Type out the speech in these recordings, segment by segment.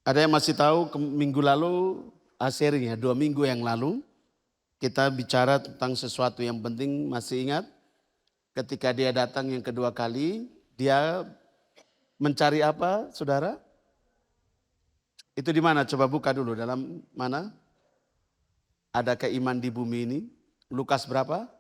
Ada yang masih tahu minggu lalu, sharing ya, 2 minggu yang lalu kita bicara tentang sesuatu yang penting. Masih ingat ketika dia datang yang kedua kali, dia mencari apa saudara? Itu di mana? Coba buka dulu, dalam mana? Adakah iman di bumi ini? Lukas berapa?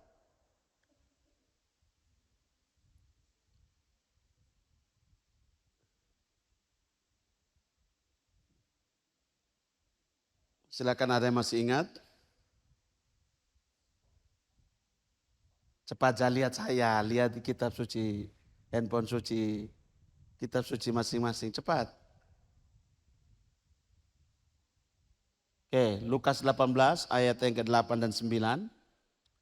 Silakan, ada yang masih ingat? Cepat aja lihat saya, lihat di kitab suci, handphone suci, kitab suci masing-masing, cepat. Oke, Lukas 18 ayat yang ke-8 dan 9.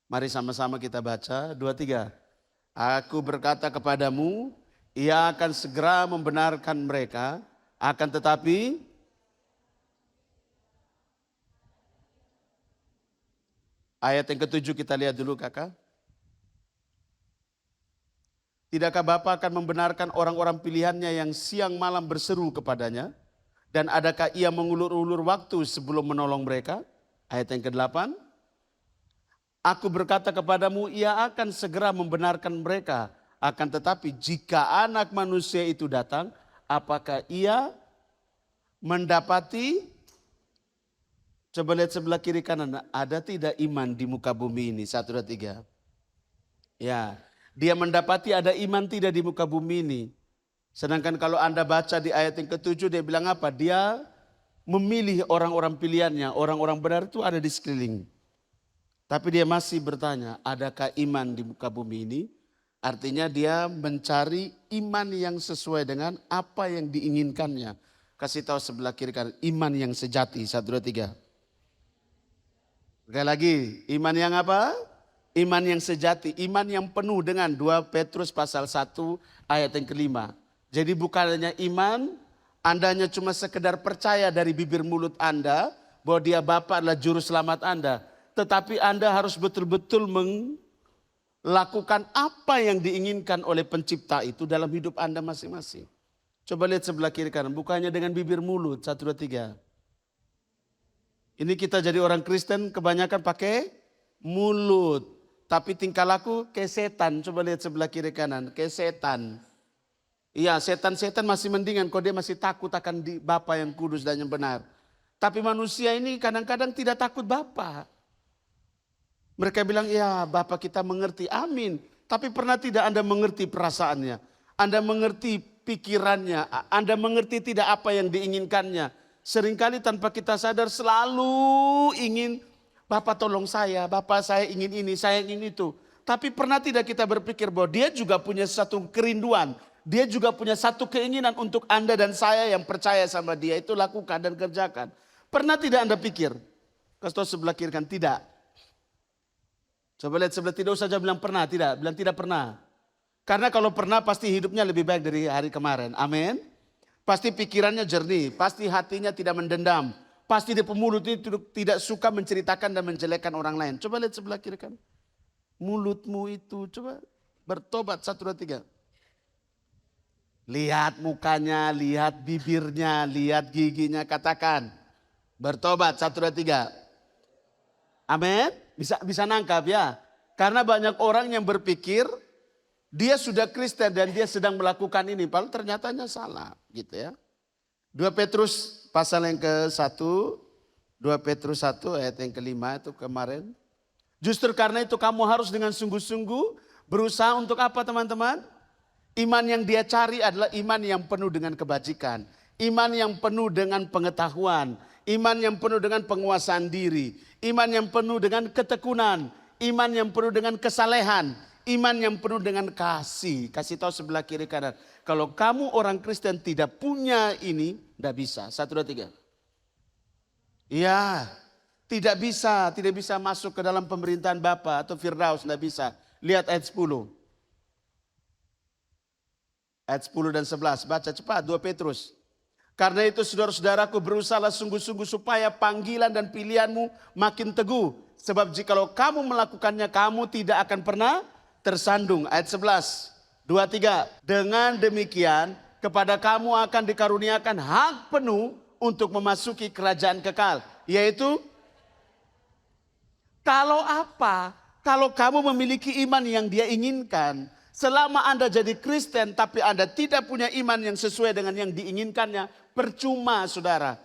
Mari sama-sama kita baca, 2, 3. Aku berkata kepadamu, ia akan segera membenarkan mereka, akan tetapi ayat yang ke-7 kita lihat dulu kakak. Tidakkah Bapa akan membenarkan orang-orang pilihannya yang siang malam berseru kepadanya? Dan adakah ia mengulur-ulur waktu sebelum menolong mereka? Ayat yang ke-8. Aku berkata kepadamu, ia akan segera membenarkan mereka. Akan tetapi jika anak manusia itu datang, apakah ia mendapati? Coba lihat sebelah kiri kanan, ada tidak iman di muka bumi ini? 1, 2, 3. Ya, dia mendapati ada iman tidak di muka bumi ini. Sedangkan kalau Anda baca di ayat yang ke-7, dia bilang apa? Dia memilih orang-orang pilihannya, orang-orang benar itu ada di sekeliling. Tapi dia masih bertanya, adakah iman di muka bumi ini? Artinya dia mencari iman yang sesuai dengan apa yang diinginkannya. Kasih tahu sebelah kiri kanan, iman yang sejati. 1, 2, 3. Sekali lagi, iman yang apa? Iman yang sejati, iman yang penuh dengan 2 Petrus pasal 1 ayat yang ke-5. Jadi bukan hanya iman, Anda hanya cuma sekedar percaya dari bibir mulut Anda bahwa dia Bapa adalah juru selamat Anda. Tetapi Anda harus betul-betul melakukan apa yang diinginkan oleh pencipta itu dalam hidup Anda masing-masing. Coba lihat sebelah kiri kanan, bukannya dengan bibir mulut. 1, 2, 3. Ini kita jadi orang Kristen kebanyakan pakai mulut. Tapi tingkah laku kayak setan. Coba lihat sebelah kiri kanan, kayak setan. Iya, setan-setan masih mendingan kalau dia masih takut akan di Bapa yang kudus dan yang benar. Tapi manusia ini kadang-kadang tidak takut Bapa. Mereka bilang, ya Bapa kita mengerti, amin. Tapi pernah tidak Anda mengerti perasaannya? Anda mengerti pikirannya? Anda mengerti tidak apa yang diinginkannya? Seringkali tanpa kita sadar selalu ingin, Bapak tolong saya, Bapak saya ingin ini, saya ingin itu. Tapi pernah tidak kita berpikir bahwa dia juga punya satu kerinduan. Dia juga punya satu keinginan untuk Anda dan saya yang percaya sama dia. Itu lakukan dan kerjakan. Pernah tidak Anda pikir? Kasih tahu sebelah kiri kan, tidak. Coba lihat sebelah, tidak usah bilang pernah, tidak. Bilang tidak pernah. Karena kalau pernah pasti hidupnya lebih baik dari hari kemarin. Amin. Pasti pikirannya jernih. Pasti hatinya tidak mendendam. Pasti di mulut itu tidak suka menceritakan dan menjelekkan orang lain. Coba lihat sebelah kiri kan. Mulutmu itu coba bertobat. 1, 2, 3. Lihat mukanya, lihat bibirnya, lihat giginya, katakan bertobat. 1, 2, 3. Amin. Bisa nangkap ya. Karena banyak orang yang berpikir dia sudah Kristen dan dia sedang melakukan ini, padahal ternyatanya salah, gitu ya. 2 Petrus pasal yang ke-1, 2 Petrus 1 ayat yang ke-5 itu kemarin. Justru karena itu kamu harus dengan sungguh-sungguh berusaha untuk apa teman-teman? Iman yang dia cari adalah iman yang penuh dengan kebajikan. Iman yang penuh dengan pengetahuan. Iman yang penuh dengan penguasaan diri. Iman yang penuh dengan ketekunan. Iman yang penuh dengan kesalehan. Iman yang penuh dengan kasih. Kasih tahu sebelah kiri kanan. Kalau kamu orang Kristen tidak punya ini, tidak bisa. 1, 2, 3. Iya, tidak bisa masuk ke dalam pemerintahan Bapa atau Firdaus, tidak bisa. Lihat ayat 10. Ayat 10 dan 11, baca cepat 2 Petrus. Karena itu saudara-saudaraku berusahalah sungguh-sungguh supaya panggilan dan pilihanmu makin teguh. Sebab jikalau kamu melakukannya kamu tidak akan pernah tersandung. Ayat 11, 2, 3. Dengan demikian kepada kamu akan dikaruniakan hak penuh untuk memasuki kerajaan kekal. Yaitu, kalau apa? Kalau kamu memiliki iman yang dia inginkan, selama Anda jadi Kristen tapi Anda tidak punya iman yang sesuai dengan yang diinginkannya, percuma saudara.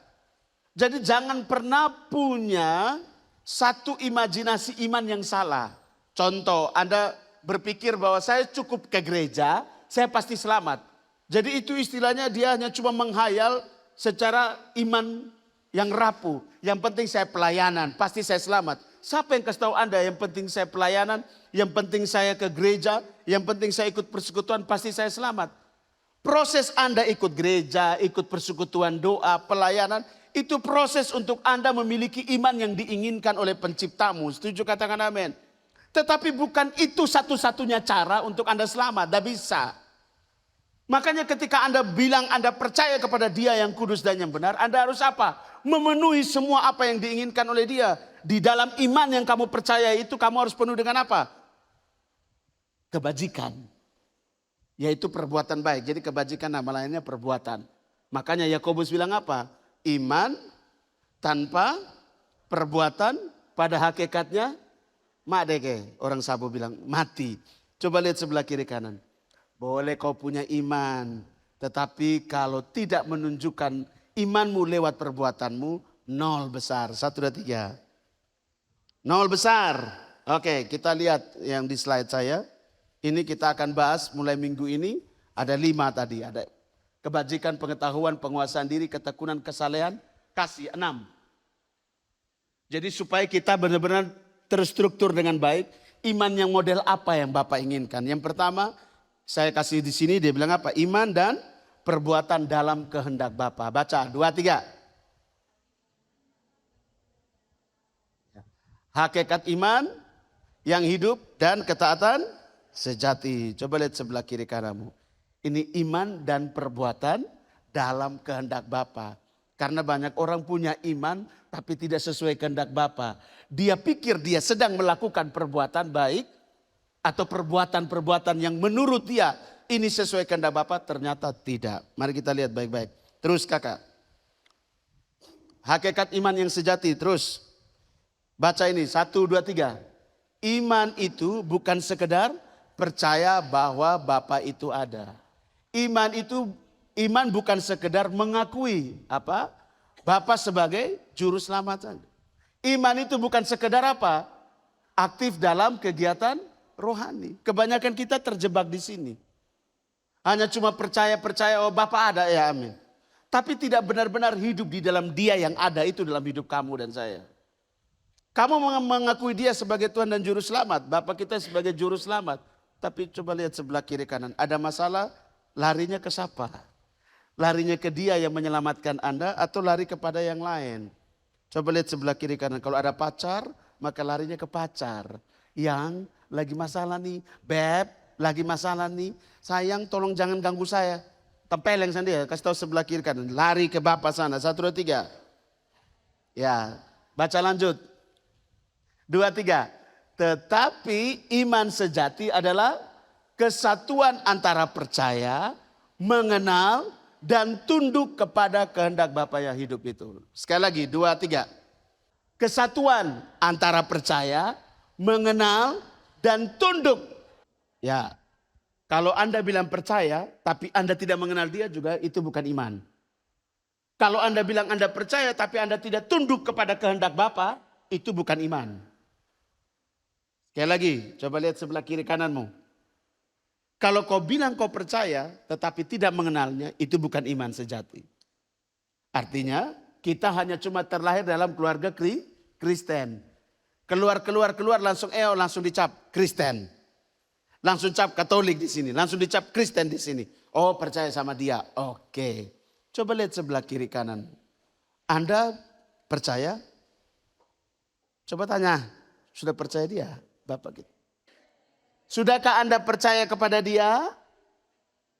Jadi jangan pernah punya satu imajinasi iman yang salah. Contoh, Anda berpikir bahwa saya cukup ke gereja, saya pasti selamat. Jadi itu istilahnya dia hanya cuma menghayal secara iman yang rapuh. Yang penting saya pelayanan, pasti saya selamat. Siapa yang kasih tahu Anda yang penting saya pelayanan, yang penting saya ke gereja, yang penting saya ikut persekutuan, pasti saya selamat. Proses Anda ikut gereja, ikut persekutuan, doa, pelayanan, itu proses untuk Anda memiliki iman yang diinginkan oleh penciptamu. Setuju, katakan amin. Tetapi bukan itu satu-satunya cara untuk Anda selamat, tidak bisa. Makanya ketika Anda bilang Anda percaya kepada Dia yang kudus dan yang benar, Anda harus apa? Memenuhi semua apa yang diinginkan oleh Dia. Di dalam iman yang kamu percaya itu kamu harus penuh dengan apa? Kebajikan. Yaitu perbuatan baik. Jadi kebajikan nama lainnya perbuatan. Makanya Yakobus bilang apa? Iman tanpa perbuatan pada hakikatnya madege. Orang Sabo bilang mati. Coba lihat sebelah kiri kanan. Boleh kau punya iman. Tetapi kalau tidak menunjukkan imanmu lewat perbuatanmu, nol besar. 1, 2, 3. Nol besar. Oke, kita lihat yang di slide saya. Ini kita akan bahas mulai minggu ini. Ada 5 tadi. Ada kebajikan, pengetahuan, penguasaan diri, ketekunan, kesalehan, kasih. 6. Jadi supaya kita benar-benar terstruktur dengan baik. Iman yang model apa yang Bapak inginkan. Yang pertama saya kasih di sini, dia bilang apa? Iman dan perbuatan dalam kehendak Bapa. Baca 2, 3. Hakikat iman yang hidup dan ketaatan sejati. Coba lihat sebelah kiri kananmu. Ini iman dan perbuatan dalam kehendak Bapa. Karena banyak orang punya iman tapi tidak sesuai kehendak Bapa. Dia pikir dia sedang melakukan perbuatan baik atau perbuatan-perbuatan yang menurut dia ini sesuai kehendak Bapa, ternyata tidak. Mari kita lihat baik-baik. Terus kakak. Hakikat iman yang sejati, terus. Baca ini, 1, 2, 3. Iman itu bukan sekedar percaya bahwa Bapa itu ada. Iman bukan sekedar mengakui apa? Bapa sebagai juru selamat. Iman itu bukan sekedar apa? Aktif dalam kegiatan rohani. Kebanyakan kita terjebak di sini. Hanya cuma percaya oh Bapa ada, ya amin. Tapi tidak benar-benar hidup di dalam Dia yang ada itu dalam hidup kamu dan saya. Kamu mengakui Dia sebagai Tuhan dan Juru Selamat. Bapa kita sebagai Juru Selamat. Tapi coba lihat sebelah kiri kanan. Ada masalah, larinya ke siapa? Larinya ke Dia yang menyelamatkan Anda atau lari kepada yang lain? Coba lihat sebelah kiri kanan. Kalau ada pacar, maka larinya ke pacar. Yang lagi masalah nih. Beb, lagi masalah nih. Sayang tolong jangan ganggu saya. Tempeleng sendiri, kasih tahu sebelah kiri kanan. Lari ke Bapa sana. 1, 2, 3. Ya, baca lanjut. 2, 3. Tetapi iman sejati adalah kesatuan antara percaya, mengenal, dan tunduk kepada kehendak Bapa yang hidup itu. Sekali lagi, 2, 3. Kesatuan antara percaya, mengenal, dan tunduk. Ya, kalau Anda bilang percaya, tapi Anda tidak mengenal Dia juga, itu bukan iman. Kalau Anda bilang Anda percaya, tapi Anda tidak tunduk kepada kehendak Bapa, itu bukan iman. Sekali lagi, coba lihat sebelah kiri kananmu. Kalau kau bilang kau percaya, tetapi tidak mengenalnya, itu bukan iman sejati. Artinya, kita hanya cuma terlahir dalam keluarga Kristen. Keluar langsung dicap Kristen. Langsung cap Katolik di sini, langsung dicap Kristen di sini. Oh, percaya sama Dia. Oke. Coba lihat sebelah kiri kanan. Anda percaya? Coba tanya, sudah percaya Dia? Bapak kita. Sudahkah Anda percaya kepada Dia?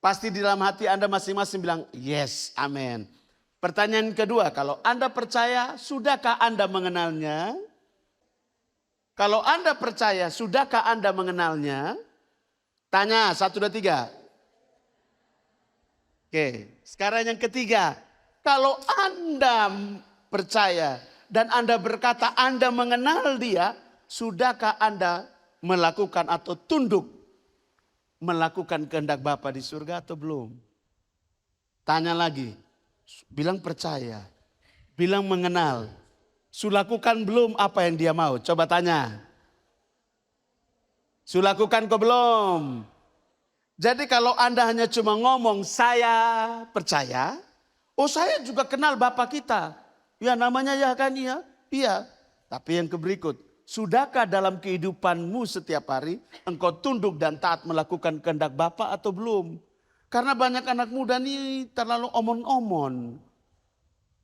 Pasti di dalam hati Anda masing-masing bilang, yes, amin. Pertanyaan kedua, kalau Anda percaya, sudahkah Anda mengenalnya? Kalau Anda percaya, sudahkah Anda mengenalnya? Tanya, 1, 2, 3. Oke, sekarang yang ketiga. Kalau Anda percaya dan Anda berkata Anda mengenal dia, sudahkah Anda melakukan atau tunduk melakukan kehendak Bapa di surga atau belum? Tanya lagi, bilang percaya, bilang mengenal, sulakukan belum apa yang dia mau? Coba tanya, sulakukan kok belum? Jadi kalau Anda hanya cuma ngomong saya percaya, oh saya juga kenal Bapak kita. Ya namanya ya kan iya, iya. Tapi yang berikut, sudahkah dalam kehidupanmu setiap hari engkau tunduk dan taat melakukan kehendak Bapak atau belum? Karena banyak anak muda nih terlalu omon-omon.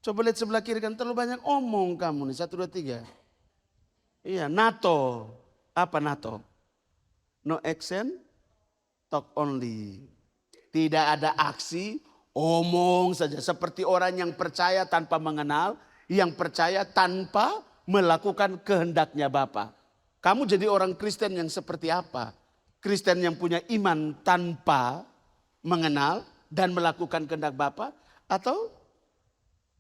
Coba lihat sebelah kiri kan terlalu banyak omong kamu nih, 1, 2, 3. Iya, NATO. Apa NATO? No action, talk only. Tidak ada aksi, omong saja. Seperti orang yang percaya tanpa mengenal, yang percaya tanpa melakukan kehendaknya Bapa. Kamu jadi orang Kristen yang seperti apa? Kristen yang punya iman tanpa mengenal dan melakukan kehendak Bapa, atau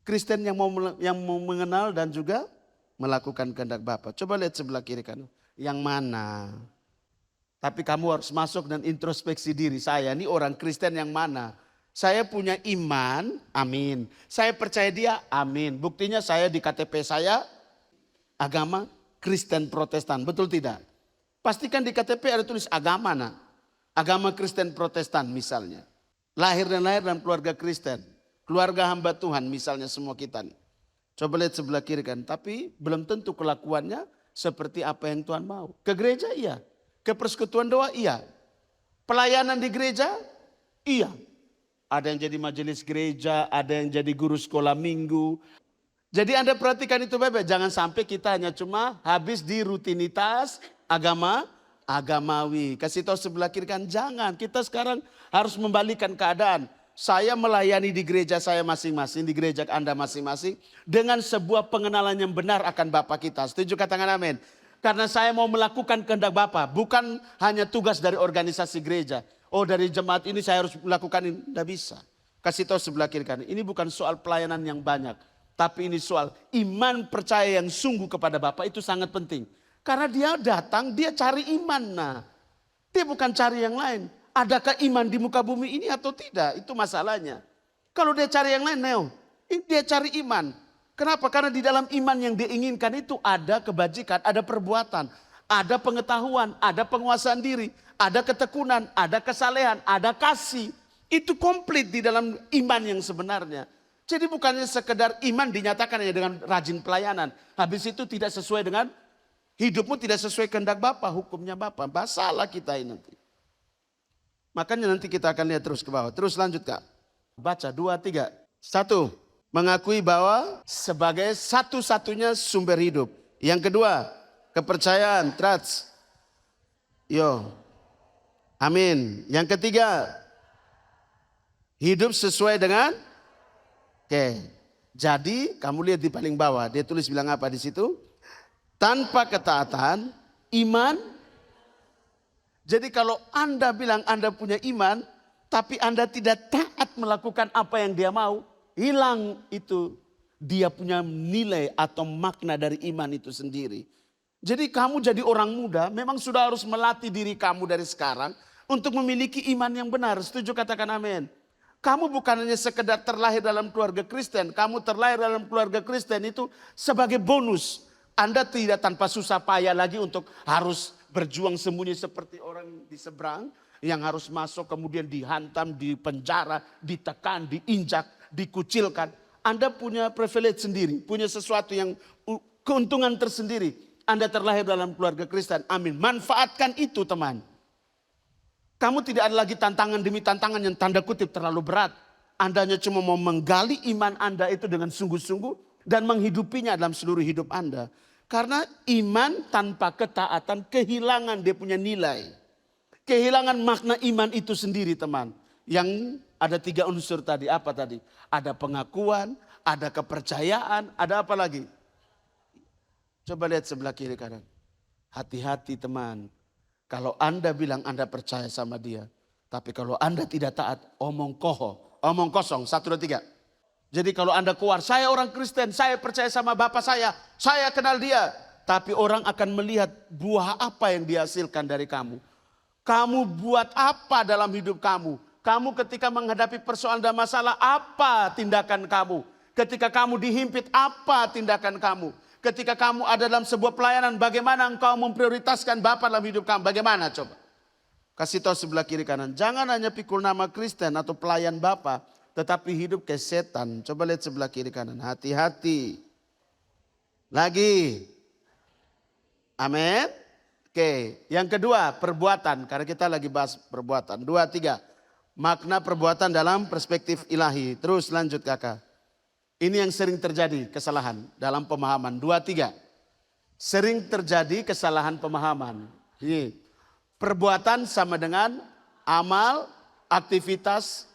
Kristen yang mau mengenal dan juga melakukan kehendak Bapa? Coba lihat sebelah kiri kanan. Yang mana? Tapi kamu harus masuk dan introspeksi diri. Saya ini orang Kristen yang mana? Saya punya iman, amin. Saya percaya dia, amin. Buktinya saya di KTP saya agama Kristen Protestan, betul tidak? Pastikan di KTP ada tulis agama nak. Agama Kristen Protestan misalnya. Lahir dalam keluarga Kristen. Keluarga hamba Tuhan misalnya semua kita nih. Coba lihat sebelah kiri kan. Tapi belum tentu kelakuannya seperti apa yang Tuhan mau. Ke gereja iya. Ke persekutuan doa iya. Pelayanan di gereja iya. Ada yang jadi majelis gereja, ada yang jadi guru sekolah minggu. Jadi Anda perhatikan itu baik-baik. Jangan sampai kita hanya cuma habis di rutinitas agamawi. Kasih tahu sebelah kiri kan jangan. Kita sekarang harus membalikan keadaan. Saya melayani di gereja saya masing-masing, di gereja Anda masing-masing. Dengan sebuah pengenalan yang benar akan Bapa kita. Setuju katakan amin. Karena saya mau melakukan kehendak Bapa. Bukan hanya tugas dari organisasi gereja. Oh dari jemaat ini saya harus melakukan ini. Tidak bisa. Kasih tahu sebelah kiri kan. Ini bukan soal pelayanan yang banyak. Tapi ini soal iman percaya yang sungguh kepada Bapa itu sangat penting. Karena dia datang, dia cari iman. Nah, dia bukan cari yang lain. Adakah iman di muka bumi ini atau tidak? Itu masalahnya. Kalau dia cari yang lain, dia cari iman. Kenapa? Karena di dalam iman yang dia inginkan itu ada kebajikan, ada perbuatan, ada pengetahuan, ada penguasaan diri, ada ketekunan, ada kesalehan, ada kasih. Itu komplit di dalam iman yang sebenarnya. Jadi bukannya sekedar iman dinyatakan hanya dengan rajin pelayanan. Habis itu tidak sesuai dengan hidupmu, tidak sesuai kehendak Bapa, hukumnya Bapa. Masalah kita ini nanti. Makanya nanti kita akan lihat terus ke bawah. Terus lanjut Kak. Baca 2, 3. 1. Mengakui bahwa sebagai satu-satunya sumber hidup. Yang kedua, kepercayaan, trust. Amin. Yang ketiga, hidup sesuai dengan jadi kamu lihat di paling bawah, dia tulis bilang apa di situ? Tanpa ketaatan, iman. Jadi kalau Anda bilang Anda punya iman, tapi Anda tidak taat melakukan apa yang dia mau, hilang itu dia punya nilai atau makna dari iman itu sendiri. Jadi kamu jadi orang muda, memang sudah harus melatih diri kamu dari sekarang untuk memiliki iman yang benar. Setuju katakan amin. Kamu bukan hanya sekedar terlahir dalam keluarga Kristen. Kamu terlahir dalam keluarga Kristen itu sebagai bonus. Anda tidak tanpa susah payah lagi untuk harus berjuang sembunyi seperti orang di seberang. Yang harus masuk kemudian dihantam, dipenjara, ditekan, diinjak, dikucilkan. Anda punya privilege sendiri. Punya sesuatu yang keuntungan tersendiri. Anda terlahir dalam keluarga Kristen. Amin. Manfaatkan itu teman. Kamu tidak ada lagi tantangan demi tantangan yang tanda kutip terlalu berat. Anda hanya cuma mau menggali iman Anda itu dengan sungguh-sungguh dan menghidupinya dalam seluruh hidup Anda. Karena iman tanpa ketaatan kehilangan dia punya nilai. Kehilangan makna iman itu sendiri teman. Yang ada 3 unsur tadi. Apa tadi? Ada pengakuan, ada kepercayaan, ada apa lagi? Coba lihat sebelah kiri kanan. Hati-hati teman. Kalau Anda bilang Anda percaya sama dia. Tapi kalau Anda tidak taat, omong kosong. 1, 2, 3. Jadi kalau Anda keluar, saya orang Kristen, saya percaya sama Bapak saya kenal dia. Tapi orang akan melihat buah apa yang dihasilkan dari kamu. Kamu buat apa dalam hidup kamu? Kamu ketika menghadapi persoalan dan masalah, apa tindakan kamu? Ketika kamu dihimpit, apa tindakan kamu? Ketika kamu ada dalam sebuah pelayanan, bagaimana engkau memprioritaskan Bapa dalam hidup kamu? Bagaimana coba? Kasih tahu sebelah kiri kanan. Jangan hanya pikul nama Kristen atau pelayan Bapa, tetapi hidup ke setan. Coba lihat sebelah kiri kanan. Hati-hati. Lagi. Amin. Oke. Yang kedua, perbuatan. Karena kita lagi bahas perbuatan. 2, 3. Makna perbuatan dalam perspektif ilahi. Terus lanjut kakak. Ini yang sering terjadi kesalahan dalam pemahaman. 2, 3. Sering terjadi kesalahan pemahaman. Ini. Perbuatan sama dengan amal, aktivitas,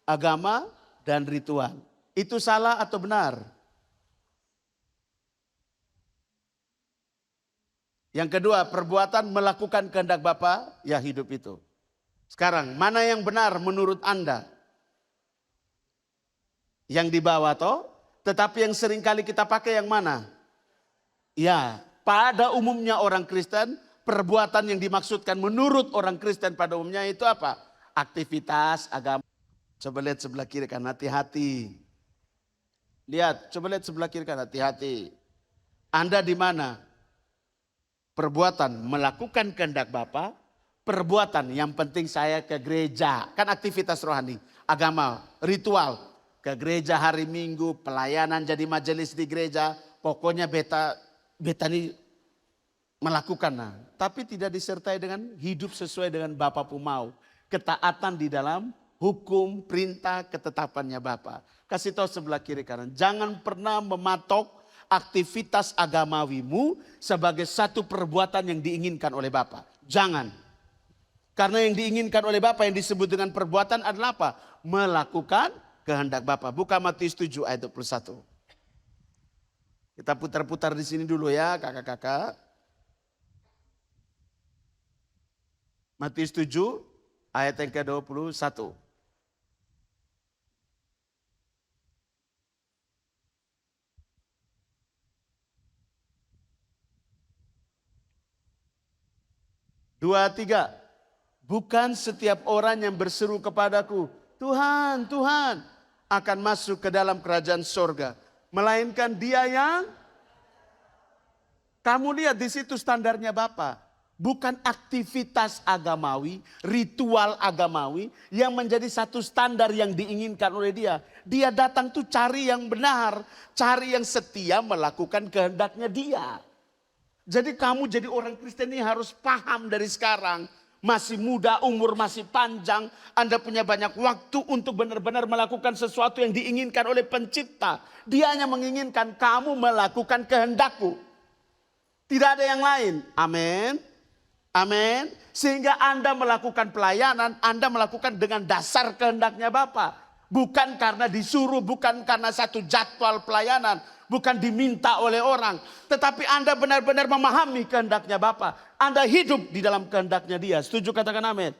agama, dan ritual. Itu salah atau benar? Yang kedua, perbuatan melakukan kehendak Bapa, ya hidup itu. Sekarang, mana yang benar menurut Anda? Yang di bawah toh, tetapi yang sering kali kita pakai yang mana? Ya, pada umumnya orang Kristen, perbuatan yang dimaksudkan menurut orang Kristen pada umumnya itu apa? Aktivitas agama. Coba lihat sebelah kiri kan, hati-hati. Lihat, coba lihat sebelah kiri kan, hati-hati. Anda di mana? Perbuatan melakukan kehendak Bapa, perbuatan yang penting saya ke gereja. Kan aktivitas rohani, agama, ritual. Ke gereja hari Minggu, pelayanan jadi majelis di gereja. Pokoknya beta ini melakukan. Nah, tapi tidak disertai dengan hidup sesuai dengan Bapa pun mau. Ketaatan di dalam hukum, perintah, ketetapannya Bapa. Kasih tahu sebelah kiri kanan. Jangan pernah mematok aktivitas agamawimu sebagai satu perbuatan yang diinginkan oleh Bapa. Jangan. Karena yang diinginkan oleh Bapa yang disebut dengan perbuatan adalah apa? Melakukan kehendak Bapa. Buka Matius 7 ayat 21. Kita putar-putar di sini dulu ya kakak-kakak. Matius 7 ayat yang ke-21. Dua, tiga. Bukan setiap orang yang berseru kepadaku, Tuhan, Tuhan, akan masuk ke dalam kerajaan sorga. Melainkan dia yang, kamu lihat di situ standarnya Bapa. Bukan aktivitas agamawi, ritual agamawi yang menjadi satu standar yang diinginkan oleh dia. Dia datang tuh cari yang benar, cari yang setia melakukan kehendaknya dia. Jadi kamu jadi orang Kristen ini harus paham dari sekarang. Masih muda, umur masih panjang. Anda punya banyak waktu untuk benar-benar melakukan sesuatu yang diinginkan oleh pencipta. Dia hanya menginginkan kamu melakukan kehendakku. Tidak ada yang lain. Amin. Amin. Sehingga Anda melakukan pelayanan, Anda melakukan dengan dasar kehendaknya Bapa. Bukan karena disuruh, bukan karena satu jadwal pelayanan. Bukan diminta oleh orang. Tetapi Anda benar-benar memahami kehendaknya Bapa. Anda hidup di dalam kehendaknya dia. Setuju katakan amin.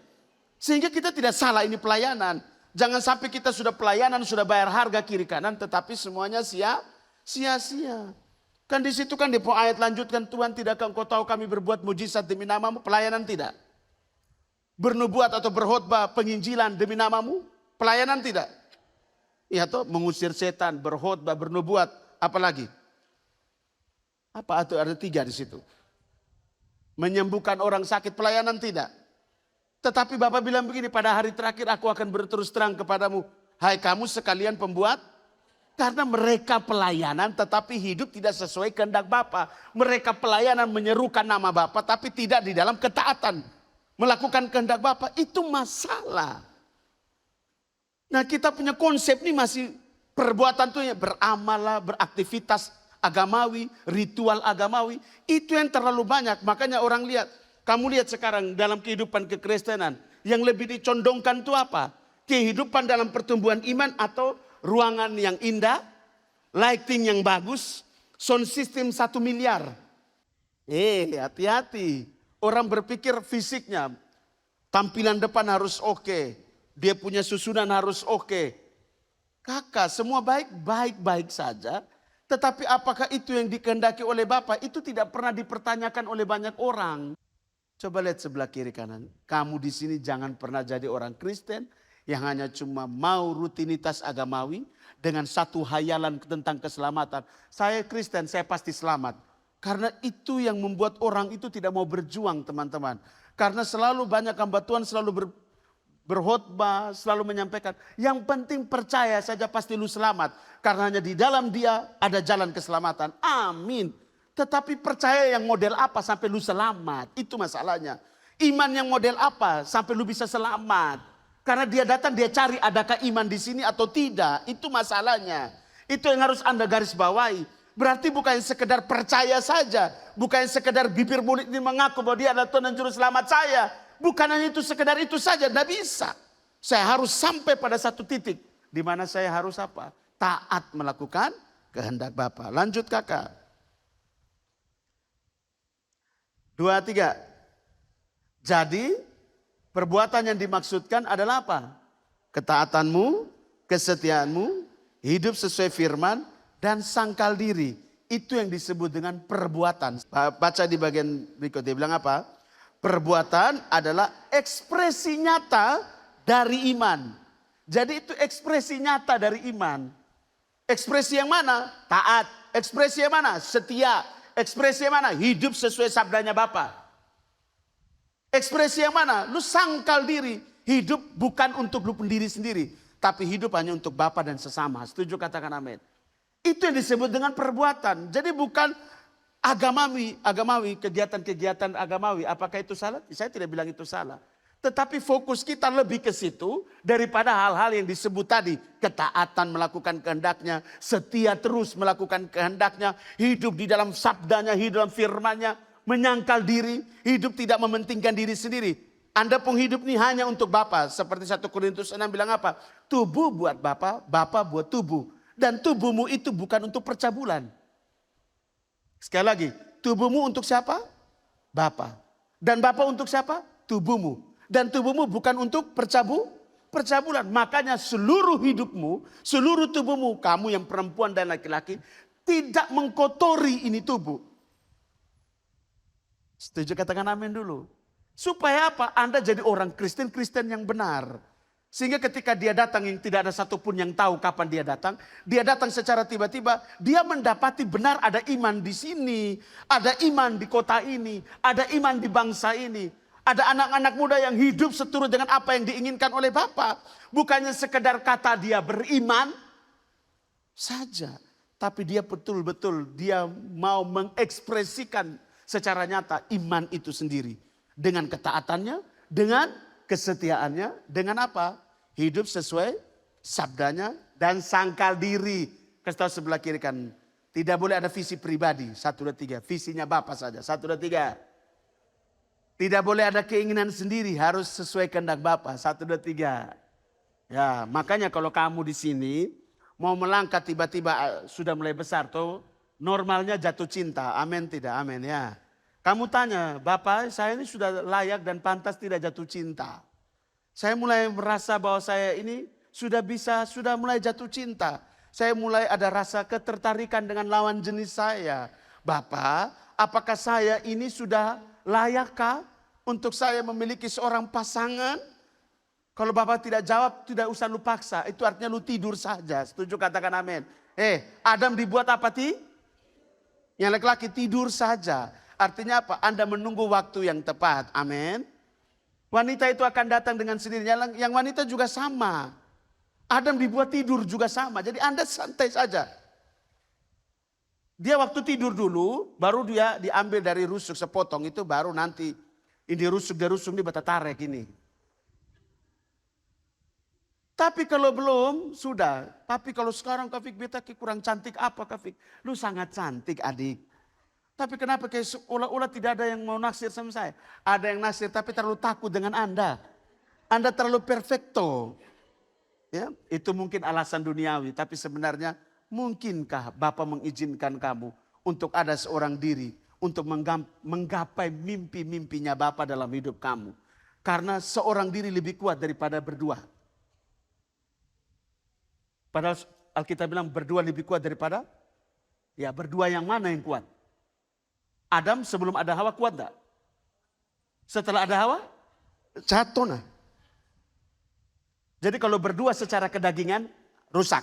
Sehingga kita tidak salah ini pelayanan. Jangan sampai kita sudah pelayanan, sudah bayar harga kiri kanan. Tetapi semuanya sia-sia. Kan di situ kan di ayat lanjutkan. Tuhan tidakkah engkau tahu kami berbuat mujizat demi namamu. Pelayanan tidak. Bernubuat atau berkhotbah penginjilan demi namamu. Pelayanan tidak. Ya toh mengusir setan, berkhotbah, bernubuat. Apalagi? Apa itu ada 3 di situ? Menyembuhkan orang sakit, pelayanan tidak. Tetapi Bapak bilang begini, pada hari terakhir aku akan berterus terang kepadamu. Hai kamu sekalian pembuat. Karena mereka pelayanan tetapi hidup tidak sesuai kehendak Bapa. Mereka pelayanan menyerukan nama Bapa tapi tidak di dalam ketaatan. Melakukan kehendak Bapa itu masalah. Nah kita punya konsep ini masih perbuatan itu beramal, beraktivitas agamawi, ritual agamawi. Itu yang terlalu banyak. Makanya orang lihat. Kamu lihat sekarang dalam kehidupan kekristenan. Yang lebih dicondongkan itu apa? Kehidupan dalam pertumbuhan iman atau ruangan yang indah. Lighting yang bagus. Sound system 1 miliar. Hati-hati. Orang berpikir fisiknya. Tampilan depan harus oke. Dia punya susunan harus oke. Kakak, semua baik-baik saja. Tetapi apakah itu yang dikehendaki oleh Bapa? Itu tidak pernah dipertanyakan oleh banyak orang. Coba lihat sebelah kiri kanan. Kamu di sini jangan pernah jadi orang Kristen yang hanya cuma mau rutinitas agamawi dengan satu hayalan tentang keselamatan. Saya Kristen, saya pasti selamat. Karena itu yang membuat orang itu tidak mau berjuang, teman-teman. Karena selalu banyak hamba Tuhan selalu berkhotbah, selalu menyampaikan, yang penting percaya saja pasti lu selamat. Karena hanya di dalam dia ada jalan keselamatan. Amin. Tetapi percaya yang model apa sampai lu selamat? Itu masalahnya. Iman yang model apa sampai lu bisa selamat? Karena dia datang, dia cari adakah iman di sini atau tidak. Itu masalahnya. Itu yang harus Anda garis bawahi. Berarti bukan sekedar percaya saja. Bukan sekedar bibir mulut ini mengaku bahwa dia adalah Tuhan dan Juru Selamat saya. Bukan hanya itu, sekedar itu saja, tidak bisa. Saya harus sampai pada satu titik di mana saya harus apa? Taat melakukan kehendak Bapa. Lanjut kakak. 2, 3. Jadi perbuatan yang dimaksudkan adalah apa? Ketaatanmu, kesetiaanmu, hidup sesuai firman, dan sangkal diri. Itu yang disebut dengan perbuatan. Baca di bagian berikut, dia bilang apa? Perbuatan adalah ekspresi nyata dari iman. Jadi itu ekspresi nyata dari iman. Ekspresi yang mana? Taat. Ekspresi yang mana? Setia. Ekspresi yang mana? Hidup sesuai sabdanya Bapa. Ekspresi yang mana? Lu sangkal diri. Hidup bukan untuk lu sendiri sendiri. Tapi hidup hanya untuk Bapa dan sesama. Setuju, katakan amin. Itu yang disebut dengan perbuatan. Jadi bukan agamawi, kegiatan-kegiatan agamawi. Apakah itu salah? Saya tidak bilang itu salah. Tetapi fokus kita lebih ke situ daripada hal-hal yang disebut tadi. Ketaatan melakukan kehendaknya, setia terus melakukan kehendaknya, hidup di dalam sabdanya, hidup dalam firmannya, menyangkal diri, hidup tidak mementingkan diri sendiri. Anda pun hidup ini hanya untuk Bapa. Seperti 1 Korintus 6 bilang apa? Tubuh buat Bapa, Bapa buat tubuh. Dan tubuhmu itu bukan untuk percabulan. Sekali lagi, tubuhmu untuk siapa? Bapa. Dan Bapa untuk siapa? Tubuhmu. Dan tubuhmu bukan untuk percabulan. Makanya seluruh hidupmu, seluruh tubuhmu, kamu yang perempuan dan laki-laki, tidak mengkotori ini tubuh. Setuju, katakan amin dulu. Supaya apa? Anda jadi orang Kristen yang benar. Sehingga ketika dia datang yang tidak ada satupun yang tahu kapan dia datang secara tiba-tiba, dia mendapati benar ada iman di sini, ada iman di kota ini, ada iman di bangsa ini. Ada anak-anak muda yang hidup seturut dengan apa yang diinginkan oleh Bapa. Bukannya sekedar kata dia beriman saja, tapi dia betul-betul dia mau mengekspresikan secara nyata iman itu sendiri. Dengan ketaatannya, dengan kesetiaannya, dengan apa? Hidup sesuai sabdanya dan sangkal diri. Kasih tahu sebelah kiri kan. Tidak boleh ada visi pribadi. 1, 2, 3. Visinya Bapa saja. 1, 2, 3. Tidak boleh ada keinginan sendiri. Harus sesuai kehendak Bapa. 1, 2, 3. Ya, makanya kalau kamu di sini mau melangkah tiba-tiba sudah mulai besar tuh, normalnya jatuh cinta. Amin tidak? Amin ya. Kamu tanya, Bapak saya ini sudah layak dan pantas tidak jatuh cinta. Saya mulai merasa bahwa saya ini sudah mulai jatuh cinta. Saya mulai ada rasa ketertarikan dengan lawan jenis saya. Bapak, apakah saya ini sudah layakkah untuk saya memiliki seorang pasangan? Kalau Bapak tidak jawab, tidak usah lu paksa. Itu artinya lu tidur saja. Setuju, katakan amin. Adam dibuat apa Yang laki-laki tidur saja. Artinya apa? Anda menunggu waktu yang tepat. Amin. Wanita itu akan datang dengan sendirinya. Yang wanita juga sama. Adam dibuat tidur juga sama. Jadi Anda santai saja. Dia waktu tidur dulu, baru dia diambil dari rusuk sepotong itu, baru nanti ini rusuk ini bata tarik ini. Tapi kalau belum, sudah. Tapi kalau sekarang Kafik beta kurang cantik apa Kafik? Lu sangat cantik adik. Tapi kenapa kayak seolah-olah tidak ada yang mau naksir sama saya? Ada yang naksir tapi terlalu takut dengan Anda. Anda terlalu perfecto. Ya, itu mungkin alasan duniawi. Tapi sebenarnya mungkinkah Bapa mengizinkan kamu untuk ada seorang diri. Untuk menggapai mimpi-mimpinya Bapa dalam hidup kamu. Karena seorang diri lebih kuat daripada berdua. Padahal Alkitab bilang berdua lebih kuat daripada, ya berdua yang mana yang kuat? Adam sebelum ada Hawa kuat enggak? Setelah ada Hawa, jatuh nah. Jadi kalau berdua secara kedagingan, rusak.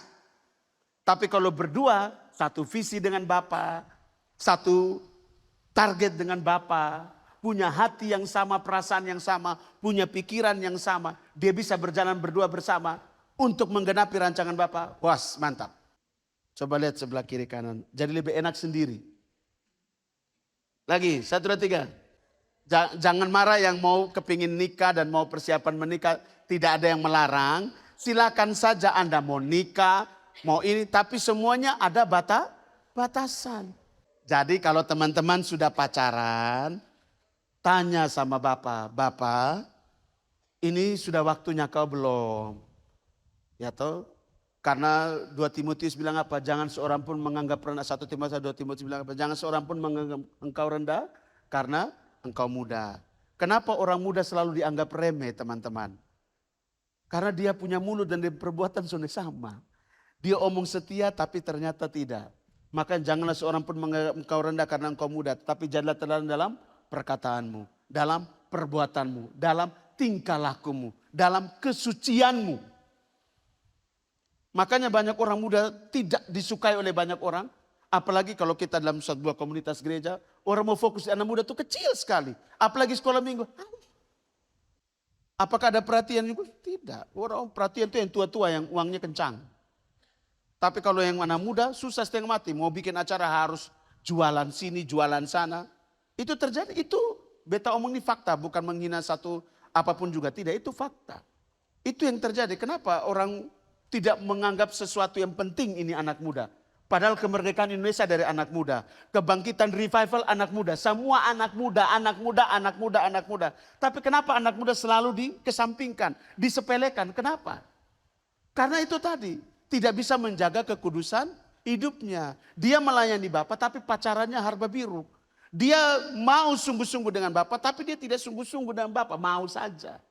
Tapi kalau berdua, satu visi dengan Bapa, satu target dengan Bapa, punya hati yang sama, perasaan yang sama, punya pikiran yang sama, dia bisa berjalan berdua bersama untuk menggenapi rancangan Bapa. Was, mantap. Coba lihat sebelah kiri kanan. Jadi lebih enak sendiri. Lagi, 1, 2, 3. Jangan marah yang mau kepingin nikah dan mau persiapan menikah. Tidak ada yang melarang. Silakan saja Anda mau nikah, mau ini. Tapi semuanya ada batasan. Jadi kalau teman-teman sudah pacaran, tanya sama Bapak. Bapak, ini sudah waktunya kau belum? Ya toh? Karena 2 Timotius bilang apa? Jangan seorang pun menganggap rendah. 1 Timotius, 2 Timotius bilang apa? Jangan seorang pun menganggap engkau rendah karena engkau muda. Kenapa orang muda selalu dianggap remeh, teman-teman? Karena dia punya mulut dan dia perbuatan sudah sama. Dia omong setia tapi ternyata tidak. Maka janganlah seorang pun menganggap engkau rendah karena engkau muda. Tapi jadilah teladan dalam perkataanmu, dalam perbuatanmu, dalam tingkah lakumu, dalam kesucianmu. Makanya banyak orang muda tidak disukai oleh banyak orang. Apalagi kalau kita dalam sebuah komunitas gereja, orang mau fokus di anak muda itu kecil sekali. Apalagi sekolah minggu. Apakah ada perhatian juga? Tidak. Orang perhatian itu yang tua-tua yang uangnya kencang. Tapi kalau yang anak muda susah setengah mati. Mau bikin acara harus jualan sini, jualan sana. Itu terjadi, itu beta omong ini fakta. Bukan menghina satu apapun juga. Tidak, itu fakta. Itu yang terjadi. Kenapa orang tidak menganggap sesuatu yang penting ini anak muda? Padahal kemerdekaan Indonesia dari anak muda. Kebangkitan revival anak muda. Semua anak muda, anak muda, anak muda, anak muda. Tapi kenapa anak muda selalu dikesampingkan, disepelekan? Kenapa? Karena itu tadi, tidak bisa menjaga kekudusan hidupnya. Dia melayani Bapak tapi pacarannya harba biru. Dia mau sungguh-sungguh dengan Bapak tapi dia tidak sungguh-sungguh dengan Bapak. Mau saja.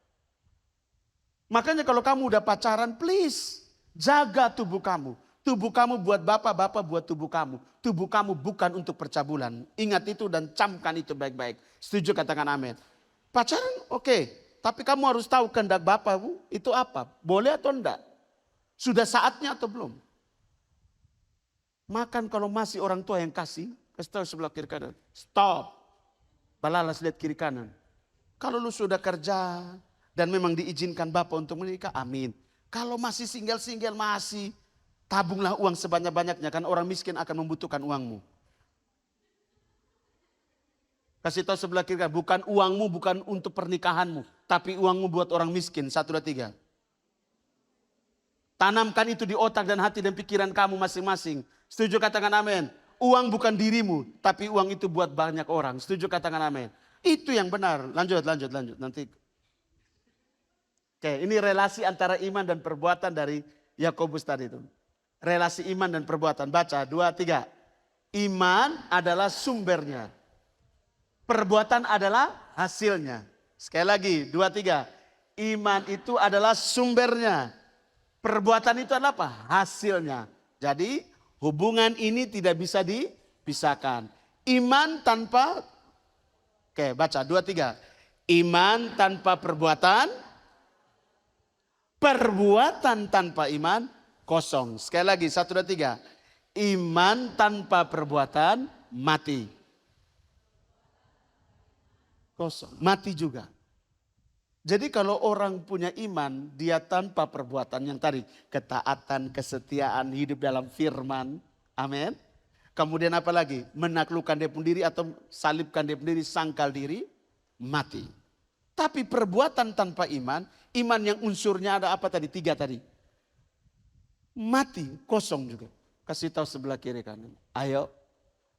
Makanya kalau kamu udah pacaran, please jaga tubuh kamu. Tubuh kamu buat Bapak, Bapak buat tubuh kamu. Tubuh kamu bukan untuk percabulan. Ingat itu dan camkan itu baik-baik. Setuju, katakan amin. Pacaran oke. Tapi kamu harus tahu kehendak Bapak itu apa. Boleh atau enggak? Sudah saatnya atau belum? Makan kalau masih orang tua yang kasih tahu sebelah kiri kanan. Stop. Balalas lihat kiri kanan. Kalau lu sudah kerja dan memang diizinkan Bapak untuk menikah, amin. Kalau masih single-single masih, tabunglah uang sebanyak-banyaknya, kan orang miskin akan membutuhkan uangmu. Kasih tahu sebelah kiri, bukan uangmu, bukan untuk pernikahanmu, tapi uangmu buat orang miskin. 1, 2, 3. Tanamkan itu di otak dan hati dan pikiran kamu masing-masing. Setuju, katakan amin. Uang bukan dirimu, tapi uang itu buat banyak orang. Setuju, katakan amin. Itu yang benar. Lanjut. Nanti. Oke, ini relasi antara iman dan perbuatan dari Yakobus tadi itu. Relasi iman dan perbuatan. Baca 2, 3. Iman adalah sumbernya. Perbuatan adalah hasilnya. Sekali lagi 2, 3. Iman itu adalah sumbernya. Perbuatan itu adalah apa? Hasilnya. Jadi hubungan ini tidak bisa dipisahkan. Iman tanpa, oke baca 2, 3. Iman tanpa perbuatan. Perbuatan tanpa iman kosong. Sekali lagi 1, 2, 3. Iman tanpa perbuatan mati. Kosong. Mati juga. Jadi kalau orang punya iman, dia tanpa perbuatan yang tadi. Ketaatan, kesetiaan, hidup dalam firman. Amin. Kemudian apa lagi? Menaklukkan dia pun diri atau salibkan dia pun diri, sangkal diri, mati. Tapi perbuatan tanpa iman, iman yang unsurnya ada apa tadi? 3 tadi. Mati, kosong juga. Kasih tahu sebelah kiri kanan. Ayo,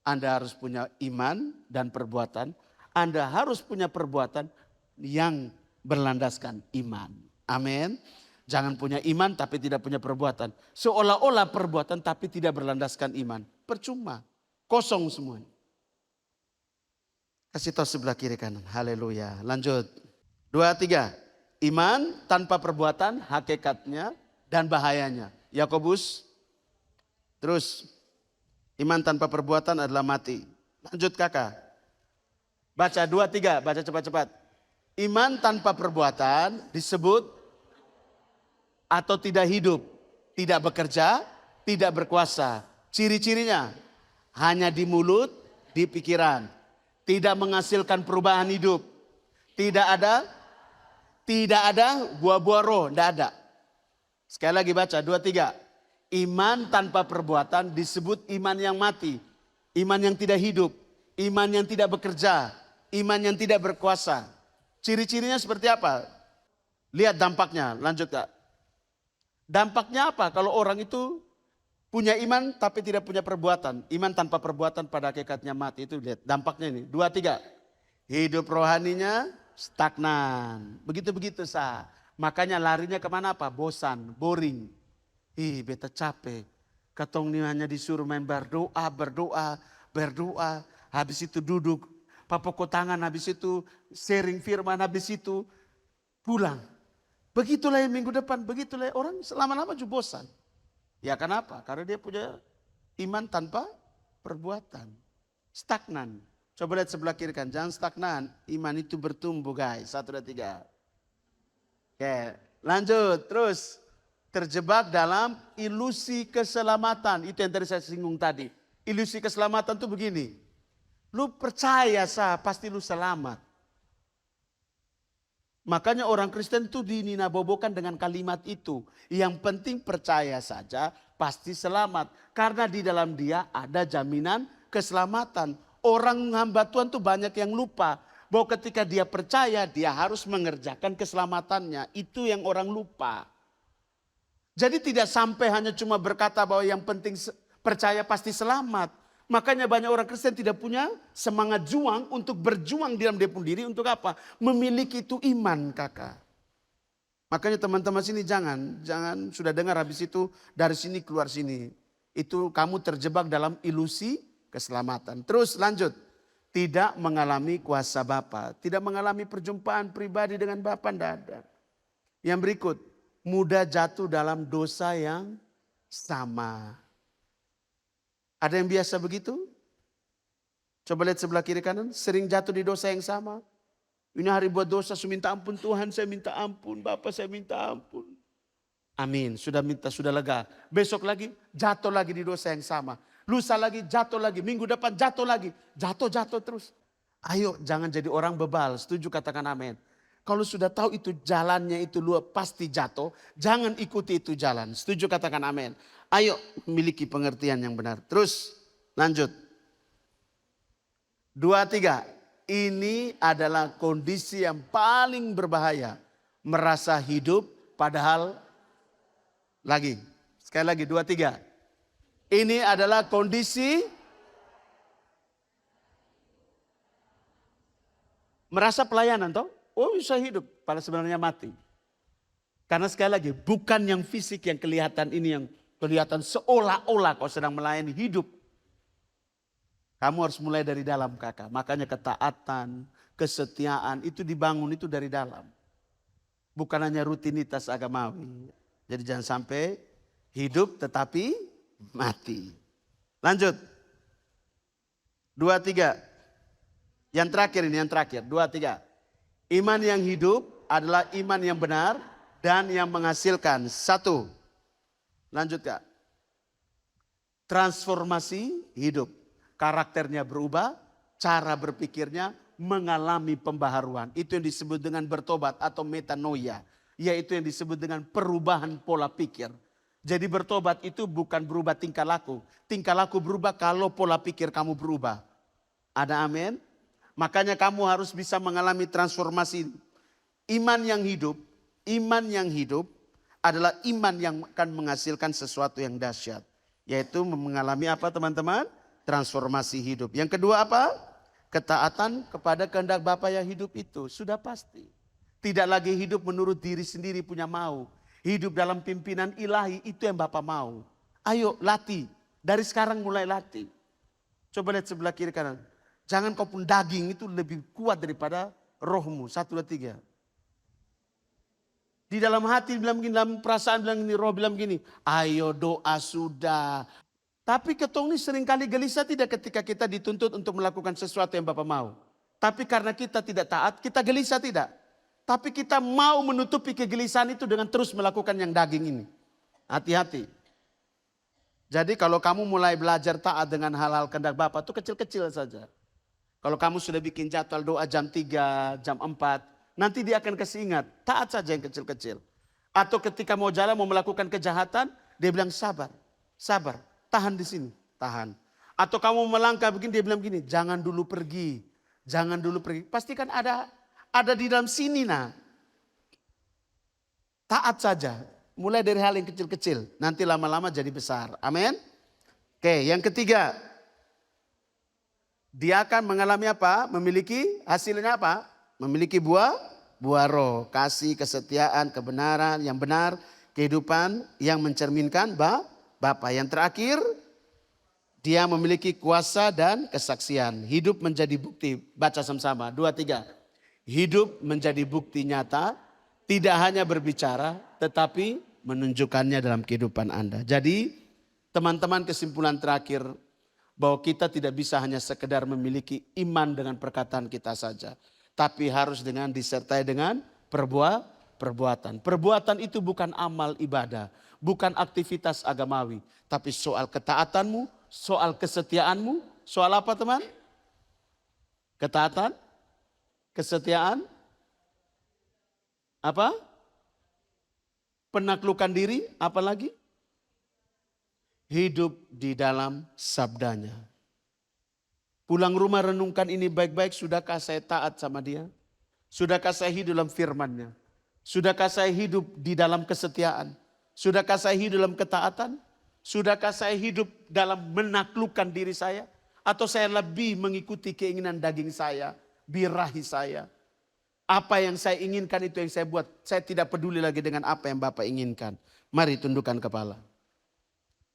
Anda harus punya iman dan perbuatan. Anda harus punya perbuatan yang berlandaskan iman. Amin. Jangan punya iman tapi tidak punya perbuatan. Seolah-olah perbuatan tapi tidak berlandaskan iman. Percuma. Kosong semuanya. Kasih tahu sebelah kiri kanan. Haleluya. Lanjut. 2, 3. Iman tanpa perbuatan hakikatnya dan bahayanya. Yakobus. Terus iman tanpa perbuatan adalah mati. Lanjut kakak. Baca 2, 3, baca cepat-cepat. Iman tanpa perbuatan disebut atau tidak hidup, tidak bekerja, tidak berkuasa. Ciri-cirinya hanya di mulut, di pikiran. Tidak menghasilkan perubahan hidup. Tidak ada buah-buah roh, tidak ada. Sekali lagi baca 2, 3. Iman tanpa perbuatan disebut iman yang mati. Iman yang tidak hidup. Iman yang tidak bekerja. Iman yang tidak berkuasa. Ciri-cirinya seperti apa? Lihat dampaknya. Lanjut Kak. Dampaknya apa kalau orang itu punya iman tapi tidak punya perbuatan. Iman tanpa perbuatan pada hakikatnya mati. Itu lihat dampaknya ini. 2, 3. Hidup rohaninya stagnan. Begitu-begitu sah. Makanya larinya kemana apa? Bosan, boring. Beta capek. Katong ini hanya disuruh main berdoa. Habis itu duduk. Papoko tangan, habis itu sharing firman, habis itu pulang. Begitulah yang minggu depan, begitulah orang selama-lama juga bosan. Ya kenapa? Karena dia punya iman tanpa perbuatan. Stagnan. Coba lihat sebelah kiri kan, jangan stagnan. Iman itu bertumbuh guys, 1, 2, 3. Oke, lanjut terus. Terjebak dalam ilusi keselamatan. Itu yang tadi saya singgung tadi. Ilusi keselamatan itu begini. Lu percaya pasti lu selamat. Makanya orang Kristen itu dininabobokan dengan kalimat itu. Yang penting percaya saja pasti selamat. Karena di dalam dia ada jaminan keselamatan. Orang hamba Tuhan tuh banyak yang lupa. Bahwa ketika dia percaya dia harus mengerjakan keselamatannya. Itu yang orang lupa. Jadi tidak sampai hanya cuma berkata bahwa yang penting percaya pasti selamat. Makanya banyak orang Kristen tidak punya semangat juang untuk berjuang dalam dia pun diri untuk apa? Memiliki itu iman kakak. Makanya teman-teman sini jangan sudah dengar habis itu dari sini keluar sini. Itu kamu terjebak dalam ilusi keselamatan. Terus lanjut. Tidak mengalami kuasa Bapa. Tidak mengalami perjumpaan pribadi dengan Bapa, tidak ada. Yang berikut. Mudah jatuh dalam dosa yang sama. Ada yang biasa begitu? Coba lihat sebelah kiri kanan. Sering jatuh di dosa yang sama. Ini hari buat dosa, saya minta ampun Tuhan, saya minta ampun. Bapak saya minta ampun. Amin, sudah lega. Besok lagi jatuh lagi di dosa yang sama. Lusa lagi jatuh lagi, minggu depan jatuh lagi. Jatuh terus. Ayo jangan jadi orang bebal, setuju katakan amin. Kalau sudah tahu itu jalannya itu lu pasti jatuh, jangan ikuti itu jalan. Setuju katakan amin. Ayo miliki pengertian yang benar. Terus lanjut. 2, 3. Ini adalah kondisi yang paling berbahaya. Merasa hidup padahal lagi. Sekali lagi 2, 3. Ini adalah kondisi merasa pelayanan toh. Oh bisa hidup, pada sebenarnya mati. Karena sekali lagi, bukan yang fisik yang kelihatan ini yang kelihatan seolah-olah kau sedang melayani hidup. Kamu harus mulai dari dalam kakak. Makanya ketaatan, kesetiaan itu dibangun itu dari dalam. Bukan hanya rutinitas agamawi. Jadi jangan sampai hidup tetapi mati. Lanjut. 2, 3. Yang terakhir ini, 2, 3. Iman yang hidup adalah iman yang benar dan yang menghasilkan. 1. Lanjut Kak. Transformasi hidup. Karakternya berubah, cara berpikirnya mengalami pembaharuan. Itu yang disebut dengan bertobat atau metanoia. Yaitu yang disebut dengan perubahan pola pikir. Jadi bertobat itu bukan berubah tingkah laku. Tingkah laku berubah kalau pola pikir kamu berubah. Ada amin? Makanya kamu harus bisa mengalami transformasi. Iman yang hidup adalah iman yang akan menghasilkan sesuatu yang dahsyat. Yaitu mengalami apa teman-teman? Transformasi hidup. Yang kedua apa? Ketaatan kepada kehendak Bapa yang hidup itu. Sudah pasti. Tidak lagi hidup menurut diri sendiri punya mau. Hidup dalam pimpinan ilahi itu yang Bapa mau. Ayo latih. Dari sekarang mulai latih. Coba lihat sebelah kiri kanan. Jangan kau pun daging itu lebih kuat daripada rohmu. 1, 2, 3. Di dalam hati bilang begini, dalam perasaan bilang gini, roh bilang begini. Ayo doa sudah. Tapi ketong ini seringkali gelisah tidak ketika kita dituntut untuk melakukan sesuatu yang Bapak mau. Tapi karena kita tidak taat, kita gelisah tidak. Tapi kita mau menutupi kegelisahan itu dengan terus melakukan yang daging ini. Hati-hati. Jadi kalau kamu mulai belajar taat dengan hal-hal kehendak Bapak itu kecil-kecil saja. Kalau kamu sudah bikin jadwal doa jam 3, jam 4, nanti dia akan kasih ingat. Taat saja yang kecil-kecil. Atau ketika mau jalan, mau melakukan kejahatan, dia bilang sabar, sabar, tahan di sini, tahan. Atau kamu melangkah begini, dia bilang begini, jangan dulu pergi, jangan dulu pergi. Pastikan ada di dalam sini nah. Taat saja, mulai dari hal yang kecil-kecil, nanti lama-lama jadi besar. Amin. Oke, yang ketiga. Dia akan mengalami apa? Memiliki hasilnya apa? Memiliki buah roh. Kasih, kesetiaan, kebenaran yang benar. Kehidupan yang mencerminkan Bapa. Yang terakhir, dia memiliki kuasa dan kesaksian. Hidup menjadi bukti. Baca sama-sama. 2, 3. Hidup menjadi bukti nyata. Tidak hanya berbicara, tetapi menunjukkannya dalam kehidupan Anda. Jadi teman-teman, kesimpulan terakhir, bahwa kita tidak bisa hanya sekedar memiliki iman dengan perkataan kita saja. Tapi harus disertai dengan perbuatan. Perbuatan itu bukan amal ibadah, bukan aktivitas agamawi. Tapi soal ketaatanmu, soal kesetiaanmu, soal apa teman? Ketaatan, kesetiaan, apa? Penaklukan diri, apa lagi? Hidup di dalam sabdanya. Pulang rumah renungkan ini baik-baik. Sudahkah saya taat sama dia? Sudahkah saya hidup dalam firman-Nya? Sudahkah saya hidup di dalam kesetiaan? Sudahkah saya hidup dalam ketaatan? Sudahkah saya hidup dalam menaklukkan diri saya? Atau saya lebih mengikuti keinginan daging saya, birahi saya? Apa yang saya inginkan itu yang saya buat. Saya tidak peduli lagi dengan apa yang Bapak inginkan. Mari tundukkan kepala.